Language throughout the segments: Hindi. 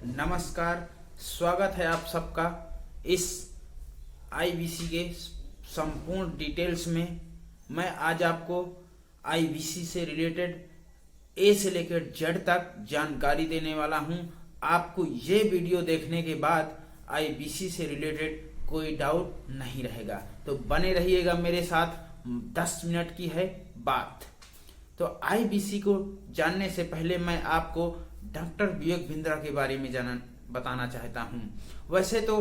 नमस्कार। स्वागत है आप सबका इस आईबीसी के संपूर्ण डिटेल्स में। मैं आज आपको आईबीसी से रिलेटेड ए से लेकर जेड तक जानकारी देने वाला हूं। आपको ये वीडियो देखने के बाद आईबीसी से रिलेटेड कोई डाउट नहीं रहेगा, तो बने रहिएगा मेरे साथ। 10 मिनट की है बात। तो आईबीसी को जानने से पहले मैं आपको डॉक्टर विवेक बिंद्रा के बारे में बताना चाहता हूं। वैसे तो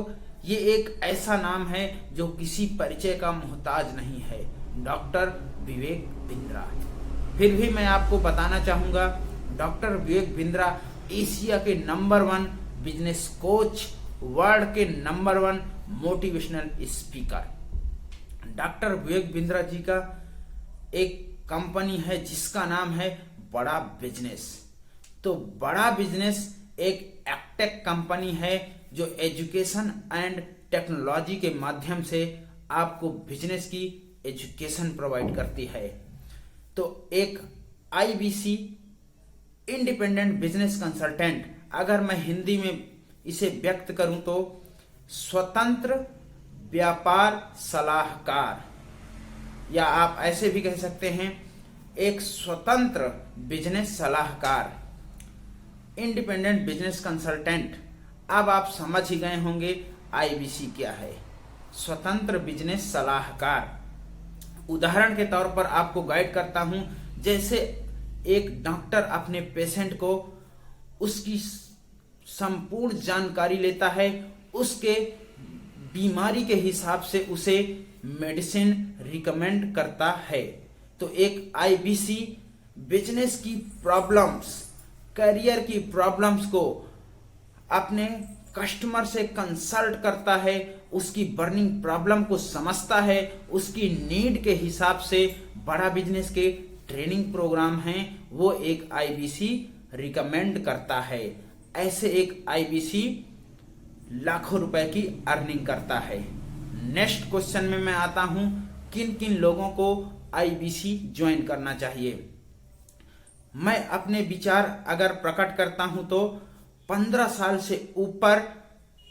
ये एक ऐसा नाम है जो किसी परिचय का मोहताज नहीं है, डॉक्टर विवेक बिंद्रा। फिर भी मैं आपको बताना चाहूंगा, डॉक्टर विवेक बिंद्रा एशिया के नंबर 1 बिजनेस कोच, वर्ल्ड के number 1 motivational speaker. Doctor Vivek Bindra ji का एक कंपनी है जिसका नाम है बड़ा बिजनेस। तो बड़ा बिजनेस एक एडटेक कंपनी है जो एजुकेशन एंड टेक्नोलॉजी के माध्यम से आपको बिजनेस की एजुकेशन प्रोवाइड करती है। तो एक आईबीसी इंडिपेंडेंट बिजनेस कंसल्टेंट, अगर मैं हिंदी में इसे व्यक्त करूं तो स्वतंत्र व्यापार सलाहकार, या आप ऐसे भी कह सकते हैं एक स्वतंत्र बिजनेस सलाहकार, इंडिपेंडेंट बिजनेस कंसल्टेंट। अब आप समझ ही गए होंगे आईबीसी क्या है, स्वतंत्र बिजनेस सलाहकार। उदाहरण के तौर पर आपको गाइड करता हूं, जैसे एक डॉक्टर अपने पेशेंट को उसकी संपूर्ण जानकारी लेता है, उसके बीमारी के हिसाब से उसे मेडिसिन रिकमेंड करता है। तो एक आईबीसी बिजनेस की प्रॉब्लम्स, करियर की प्रॉब्लम्स को अपने कस्टमर से कंसल्ट करता है, उसकी बर्निंग प्रॉब्लम को समझता है, उसकी नीड के हिसाब से बड़ा बिजनेस के ट्रेनिंग प्रोग्राम हैं वो एक आईबीसी रिकमेंड करता है। ऐसे एक आईबीसी लाखों रुपए की अर्निंग करता है। नेक्स्ट क्वेश्चन में मैं आता हूं, किन किन लोगों को आईबीसी ज्वाइन करना चाहिए। मैं अपने विचार अगर प्रकट करता हूं तो 15 साल से ऊपर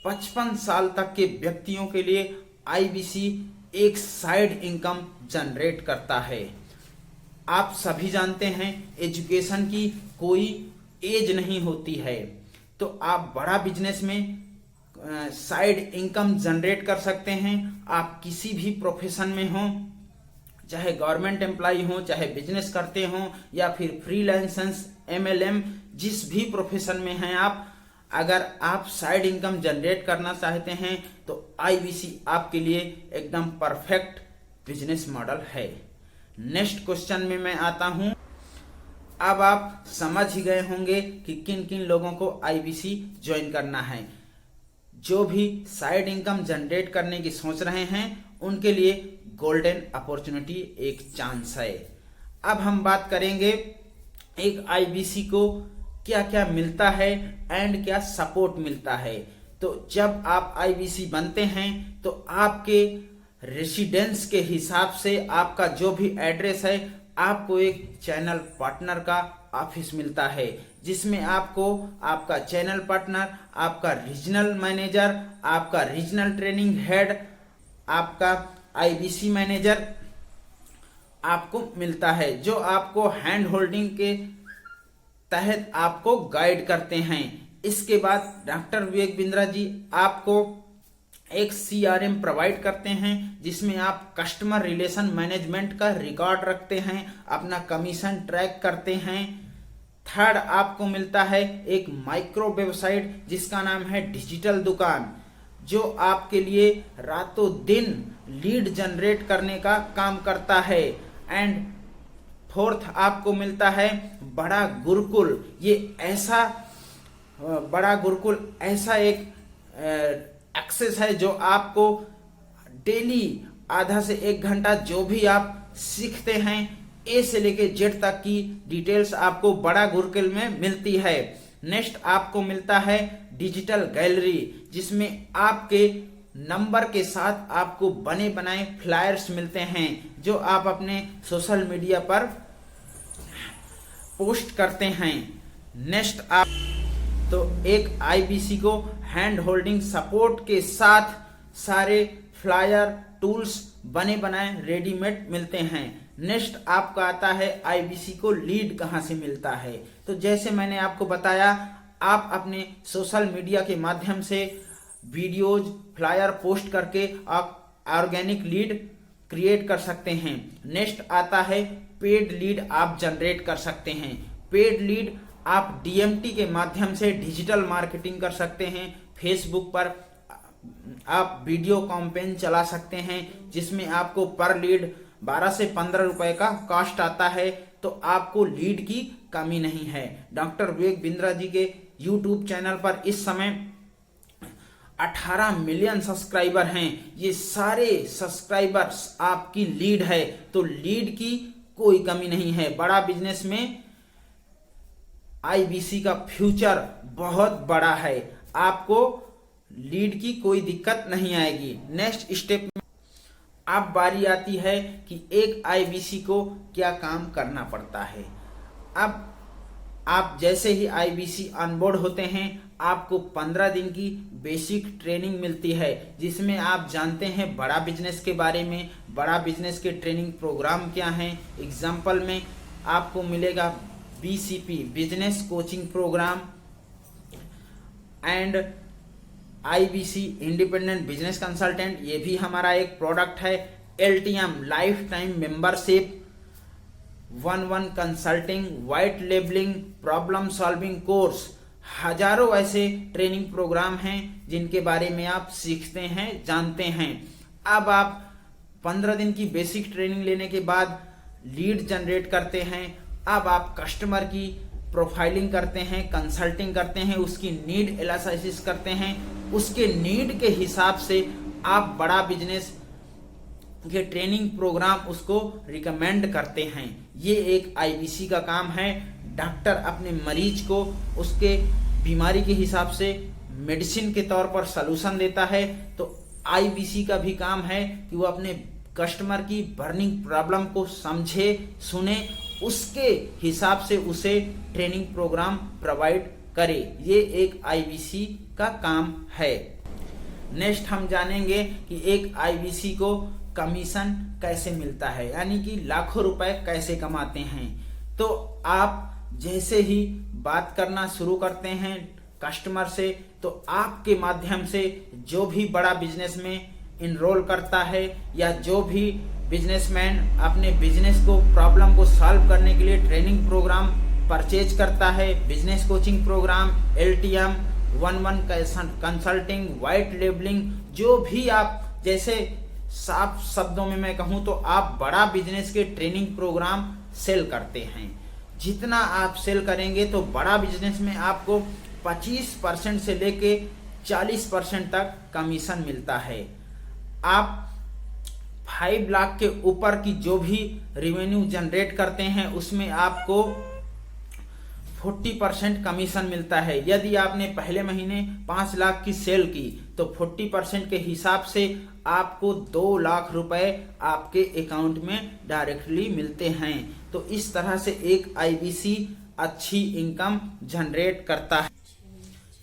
55 साल तक के व्यक्तियों के लिए आईबीसी एक साइड इनकम जनरेट करता है। आप सभी जानते हैं एजुकेशन की कोई एज नहीं होती है, तो आप बड़ा बिजनेस में साइड इनकम जनरेट कर सकते हैं। आप किसी भी प्रोफेशन में हो, चाहे गवर्नमेंट एम्प्लॉय हो, चाहे बिजनेस करते हो, या फिर फ्रीलांसर्स, एमएलएम, जिस भी प्रोफेशन में हैं आप, अगर आप साइड इनकम जनरेट करना चाहते हैं तो आईबीसी आपके लिए एकदम परफेक्ट बिजनेस मॉडल है। नेक्स्ट क्वेश्चन में मैं आता हूं। अब आप समझ ही गए होंगे कि किन किन लोगों को आईबीसी ज्वाइन करना है। जो भी साइड इनकम जनरेट करने की सोच रहे हैं उनके लिए गोल्डन अपॉर्चुनिटी, एक चांस है। अब हम बात करेंगे एक आईबीसी को क्या क्या मिलता है एंड क्या सपोर्ट मिलता है। तो जब आप आईबीसी बनते हैं तो आपके रेसिडेंस के हिसाब से आपका जो भी एड्रेस है, आपको एक चैनल पार्टनर का ऑफिस मिलता है, जिसमें आपको आपका चैनल पार्टनर, आपका रीजनल मैनेजर, आपका रीजनल ट्रेनिंग हेड, आपका आईबीसी मैनेजर आपको मिलता है, जो आपको हैंड होल्डिंग के तहत आपको गाइड करते हैं। इसके बाद डॉक्टर विवेक बिंद्रा जी आपको एक सीआरएम प्रोवाइड करते हैं, जिसमें आप कस्टमर रिलेशन मैनेजमेंट का रिकॉर्ड रखते हैं, अपना कमीशन ट्रैक करते हैं। थर्ड, आपको मिलता है एक माइक्रो वेबसाइट जिसका नाम है डिजिटल दुकान, जो आपके लिए रातों दिन लीड जनरेट करने का काम करता है। एंड फोर्थ, आपको मिलता है बड़ा गुरुकुल। ये ऐसा बड़ा गुरुकुल ऐसा एक एक्सेस है जो आपको डेली आधा से 1 घंटा जो भी आप सीखते हैं, ए से लेके जेड तक की डिटेल्स आपको बड़ा गुरुकुल में मिलती है। नेक्स्ट, आपको मिलता है डिजिटल गैलरी, जिसमें आपके नंबर के साथ आपको बने बनाए फ्लायर्स मिलते हैं, जो आप अपने सोशल मीडिया पर पोस्ट करते हैं। नेक्स्ट, आप तो एक आईबीसी को हैंड होल्डिंग सपोर्ट के साथ सारे फ्लायर टूल्स बने बनाए रेडीमेड मिलते हैं। नेक्स्ट आपका आता है आईबीसी को लीड कहां से मिलता है। तो जैसे मैंने आपको बताया, आप अपने सोशल मीडिया के माध्यम से वीडियोज फ्लायर पोस्ट करके आप ऑर्गेनिक लीड क्रिएट कर सकते हैं। नेक्स्ट आता है पेड लीड आप जनरेट कर सकते हैं। पेड लीड आप डीएमटी के माध्यम से डिजिटल मार्केटिंग कर सकते हैं। फेसबुक पर आप वीडियो कैंपेन चला सकते हैं जिसमें आपको पर लीड 12 से 15 रुपए का कॉस्ट आता है। तो आपको लीड की कमी नहीं है। डॉक्टर विवेक बिंद्रा जी के यूट्यूब चैनल पर इस समय 18 मिलियन सब्सक्राइबर हैं। ये सारे सब्सक्राइबर्स आपकी लीड है, तो लीड की कोई कमी नहीं है। बड़ा बिजनेस में आईबीसी का फ्यूचर बहुत बड़ा है, आपको लीड की कोई दिक्कत नहीं आएगी। नेक्स्ट स्टेप में अब बारी आती है कि एक आईबीसी को क्या काम करना पड़ता है। अब आप जैसे ही आईबीसी ऑनबोर्ड होते हैं, आपको 15 दिन की बेसिक ट्रेनिंग मिलती है जिसमें आप जानते हैं बड़ा बिजनेस के बारे में। बड़ा बिजनेस के ट्रेनिंग प्रोग्राम क्या हैं। एग्जाम्पल में आपको मिलेगा BCP business coaching programme and IBC independent business consultant, ये भी हमारा एक प्रोडक्ट है। LTM lifetime membership, 1-1 consulting, white labelling, problem solving course, हजारों ऐसे ट्रेनिंग प्रोग्राम हैं जिनके बारे में आप सीखते हैं, जानते हैं। अब आप 15 दिन की बेसिक ट्रेनिंग लेने के बाद लीड जनरेट करते हैं। अब आप कस्टमर की प्रोफाइलिंग करते हैं, कंसल्टिंग करते हैं, उसकी नीड एनालिसिस करते हैं। उसके नीड के हिसाब से आप बड़ा बिजनेस के ट्रेनिंग प्रोग्राम उसको रिकमेंड करते हैं। ये एक आईबीसी का काम है। डॉक्टर अपने मरीज को उसके बीमारी के हिसाब से मेडिसिन के तौर पर सलूशन देता है। तो आईबीसी का भी काम है कि वो अपने कस्टमर की बर्निंग प्रॉब्लम को समझे, सुने, उसके हिसाब से उसे ट्रेनिंग प्रोग्राम प्रोवाइड करे। ये एक आईबीसी का काम है। नेक्स्ट हम जानेंगे कि एक आईबीसी को कमीशन कैसे मिलता है, यानी कि लाखों रुपए कैसे कमाते हैं। तो आप जैसे ही बात करना शुरू करते हैं कस्टमर से, तो आपके माध्यम से जो भी बड़ा बिजनेस में इनरोल करता है या जो भी बिजनेसमैन अपने बिजनेस को प्रॉब्लम को सॉल्व करने के लिए ट्रेनिंग प्रोग्राम परचेज करता है, business coaching programme, LTM, 1-1 consulting, white labelling, जो भी आप, जैसे साफ शब्दों में मैं कहूं तो आप बड़ा बिजनेस के ट्रेनिंग प्रोग्राम सेल करते हैं। जितना आप सेल करेंगे तो बड़ा बिजनेस में आपको 25% से लेके 40% तक कमीशन मिलता है। आप 5 लाख के ऊपर की जो भी रेवेन्यू जनरेट करते हैं उसमें आपको 40% कमीशन मिलता है। यदि आपने पहले महीने 5 लाख की सेल की तो 40% के हिसाब से आपको 2 लाख रुपए आपके अकाउंट में डायरेक्टली मिलते हैं। तो इस तरह से एक आईबीसी अच्छी इनकम जनरेट करता है।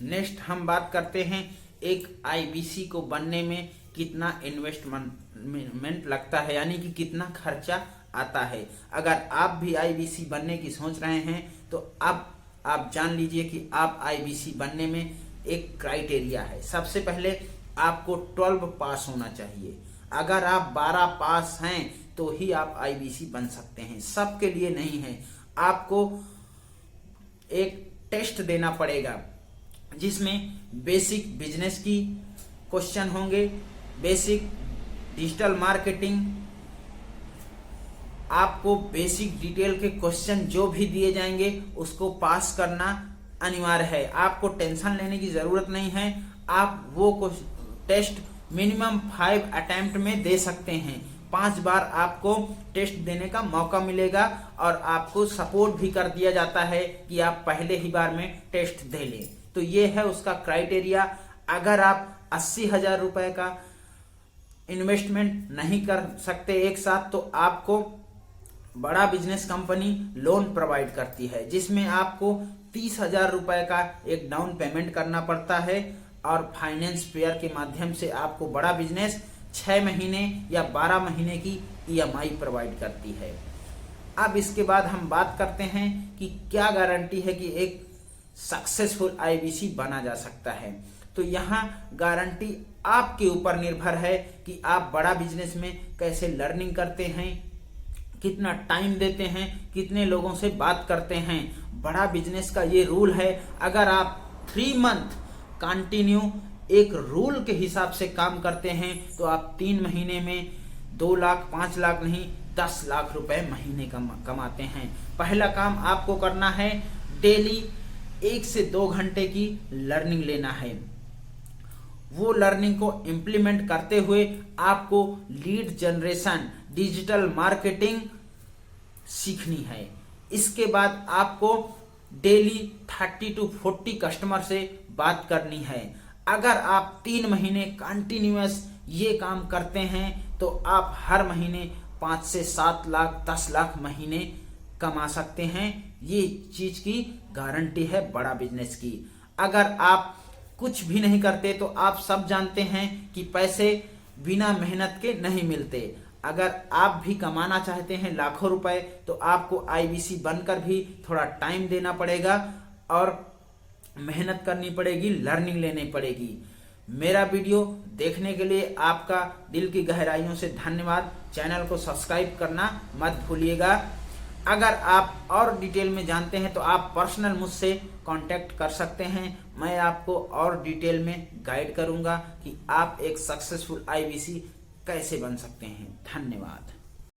नेक्स्ट हम बात करते हैं एक आईबीसी को बनने में कितना इन्वेस्टमेंट लगता है, यानी कि कितना खर्चा आता है। अगर आप भी आईबीसी बनने की सोच रहे हैं तो अब आप जान लीजिए कि आप आईबीसी बनने में एक क्राइटेरिया है। सबसे पहले आपको 12 पास होना चाहिए। अगर आप 12 पास हैं तो ही आप आईबीसी बन सकते हैं, सबके लिए नहीं है। आपको एक टेस्ट देना पड़ेगा जिसमें बेसिक बिजनेस की क्वेश्चन होंगे, बेसिक डिजिटल मार्केटिंग, आपको बेसिक डिटेल के क्वेश्चन जो भी दिए जाएंगे उसको पास करना अनिवार्य है। आपको टेंशन लेने की जरूरत नहीं है। आप वो टेस्ट मिनिमम 5 अटेम्प्ट में दे सकते हैं। 5 बार आपको टेस्ट देने का मौका मिलेगा और आपको सपोर्ट भी कर दिया जाता है कि आप पहले ही बार में टेस्ट दे लें। तो ये है उसका क्राइटेरिया। अगर आप 80,000 रुपए का इन्वेस्टमेंट नहीं कर सकते एक साथ, तो आपको बड़ा बिजनेस कंपनी लोन प्रोवाइड करती है जिसमें आपको 30,000 रुपए का एक डाउन पेमेंट करना पड़ता है और फाइनेंस पेयर के माध्यम से आपको बड़ा बिजनेस 6 महीने या 12 महीने की EMI प्रोवाइड करती है। अब इसके बाद हम बात करते हैं कि क्या गारंटी है कि एक सक्सेसफुल IBC बना जा सकता है। तो यहाँ गारंटी आपके ऊपर निर्भर है कि आप बड़ा बिजनेस में कैसे लर्निंग करते हैं, कितना टाइम देते हैं, कितने लोगों से बात करते हैं। बड़ा बिजनेस का ये रूल है, अगर आप 3 मंथ कंटिन्यू एक रूल के हिसाब से काम करते हैं तो आप 3 महीने में 2 लाख 5 लाख नहीं 10 लाख रुपए महीने कमाते हैं। पहला काम आपको करना है, डेली 1 से 2 घंटे की लर्निंग लेना है। वो लर्निंग को इम्प्लीमेंट करते हुए आपको लीड जनरेशन, डिजिटल मार्केटिंग सीखनी है। इसके बाद आपको डेली 30 to 40 कस्टमर से बात करनी है। अगर आप 3 महीने कंटिन्यूअस ये काम करते हैं तो आप हर महीने 5 से 7 लाख 10 लाख महीने कमा सकते हैं। ये चीज की गारंटी है बड़ा बिजनेस की। अगर आप कुछ भी नहीं करते तो आप सब जानते हैं कि पैसे बिना मेहनत के नहीं मिलते। अगर आप भी कमाना चाहते हैं लाखों रुपए तो आपको IBC बनकर भी थोड़ा टाइम देना पड़ेगा और मेहनत करनी पड़ेगी, लर्निंग लेनी पड़ेगी। मेरा वीडियो देखने के लिए आपका दिल की गहराइयों से धन्यवाद। चैनल को सब्सक्राइब करना मत भूलिएगा। अगर आप और डिटेल में जानते हैं तो आप पर्सनल मुझसे कांटेक्ट कर सकते हैं। मैं आपको और डिटेल में गाइड करूंगा कि आप एक सक्सेसफुल IBC कैसे बन सकते हैं। धन्यवाद।